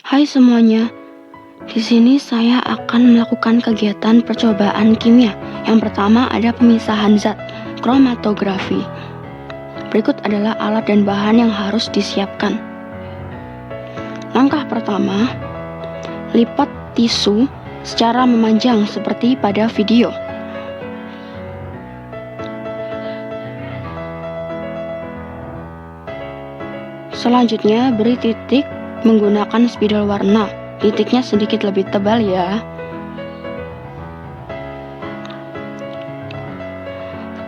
Hai semuanya, di sini saya akan melakukan kegiatan percobaan kimia. Yang pertama ada pemisahan zat, kromatografi. Berikut adalah alat dan bahan yang harus disiapkan. Langkah pertama, lipat tisu secara memanjang seperti pada video. Selanjutnya, beri titik menggunakan spidol warna. Titiknya sedikit lebih tebal ya.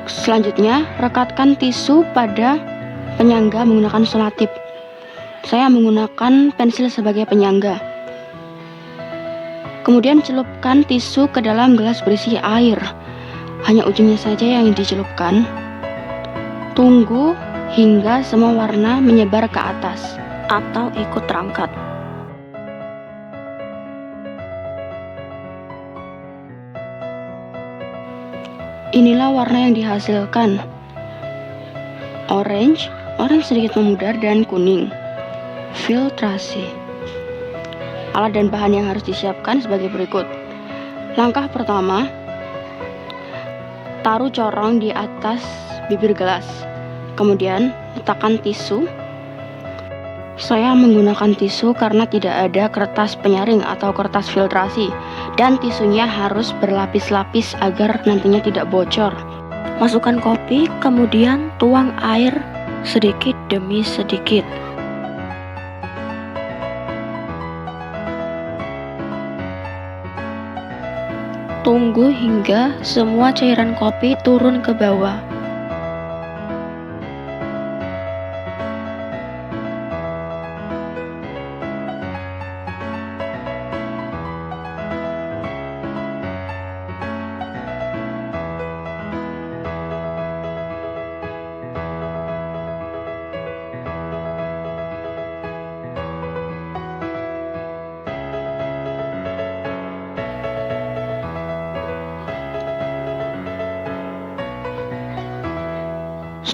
Selanjutnya, rekatkan tisu pada penyangga menggunakan selatip. Saya menggunakan pensil sebagai penyangga. Kemudian celupkan tisu ke dalam gelas berisi air. Hanya ujungnya saja yang dicelupkan. Tunggu hingga semua warna menyebar ke atas atau ikut terangkat. Inilah warna yang dihasilkan. Orange sedikit memudar dan kuning. Filtrasi. Alat dan bahan yang harus disiapkan sebagai berikut. Langkah pertama, taruh corong di atas bibir gelas. Kemudian letakkan tisu. Saya menggunakan tisu karena tidak ada kertas penyaring atau kertas filtrasi, dan tisunya harus berlapis-lapis agar nantinya tidak bocor. Masukkan kopi, kemudian tuang air sedikit demi sedikit. Tunggu hingga semua cairan kopi turun ke bawah.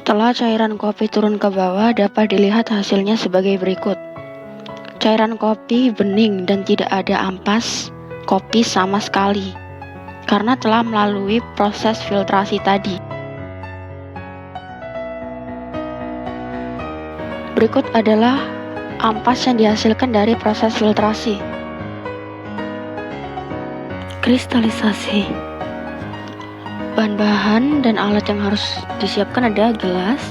Setelah cairan kopi turun ke bawah, dapat dilihat hasilnya sebagai berikut. Cairan kopi bening dan tidak ada ampas kopi sama sekali, karena telah melalui proses filtrasi tadi. Berikut adalah ampas yang dihasilkan dari proses filtrasi. Kristalisasi. Bahan-bahan dan alat yang harus disiapkan adalah gelas,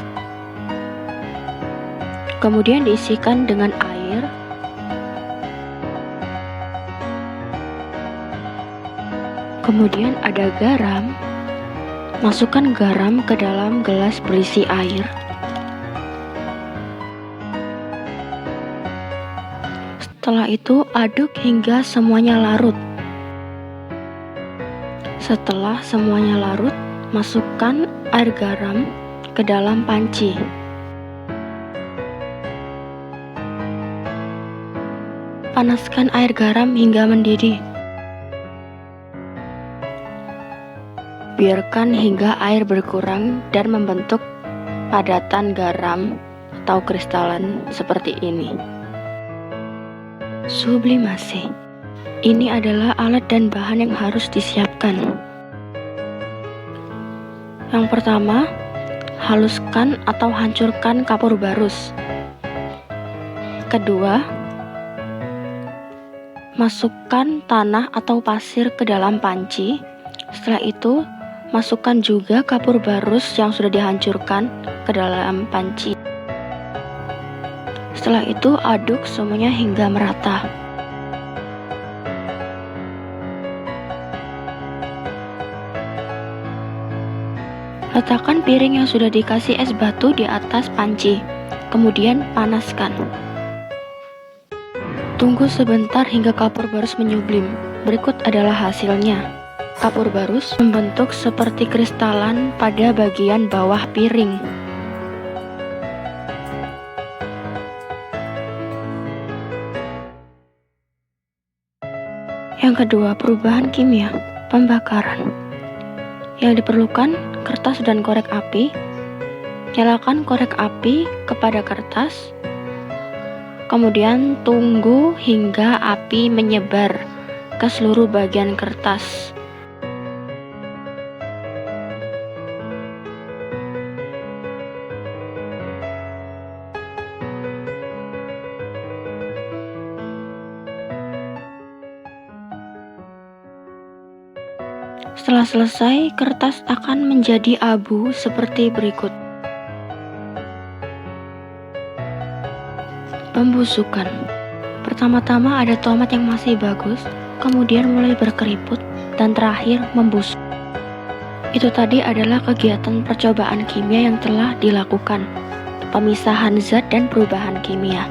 kemudian diisikan dengan air, kemudian ada garam. Masukkan garam ke dalam gelas berisi air. Setelah itu aduk hingga semuanya larut. Setelah semuanya larut, masukkan air garam ke dalam panci. Panaskan air garam hingga mendidih. Biarkan hingga air berkurang dan membentuk padatan garam atau kristalan seperti ini. Sublimasi. Ini adalah alat dan bahan yang harus disiapkan. Yang pertama, haluskan atau hancurkan kapur barus. Kedua, masukkan tanah atau pasir ke dalam panci. Setelah itu, masukkan juga kapur barus yang sudah dihancurkan ke dalam panci. Setelah itu, aduk semuanya hingga merata. Letakkan piring yang sudah dikasih es batu di atas panci, kemudian panaskan. Tunggu sebentar hingga kapur barus menyublim. Berikut adalah hasilnya. Kapur barus membentuk seperti kristalan pada bagian bawah piring. Yang kedua, perubahan kimia, pembakaran. Yang diperlukan kertas dan korek api. Nyalakan korek api kepada kertas. Kemudian tunggu hingga api menyebar ke seluruh bagian kertas. Setelah selesai, kertas akan menjadi abu seperti berikut. Pembusukan. Pertama-tama ada tomat yang masih bagus, kemudian mulai berkeriput, dan terakhir membusuk. Itu tadi adalah kegiatan percobaan kimia yang telah dilakukan, pemisahan zat dan perubahan kimia.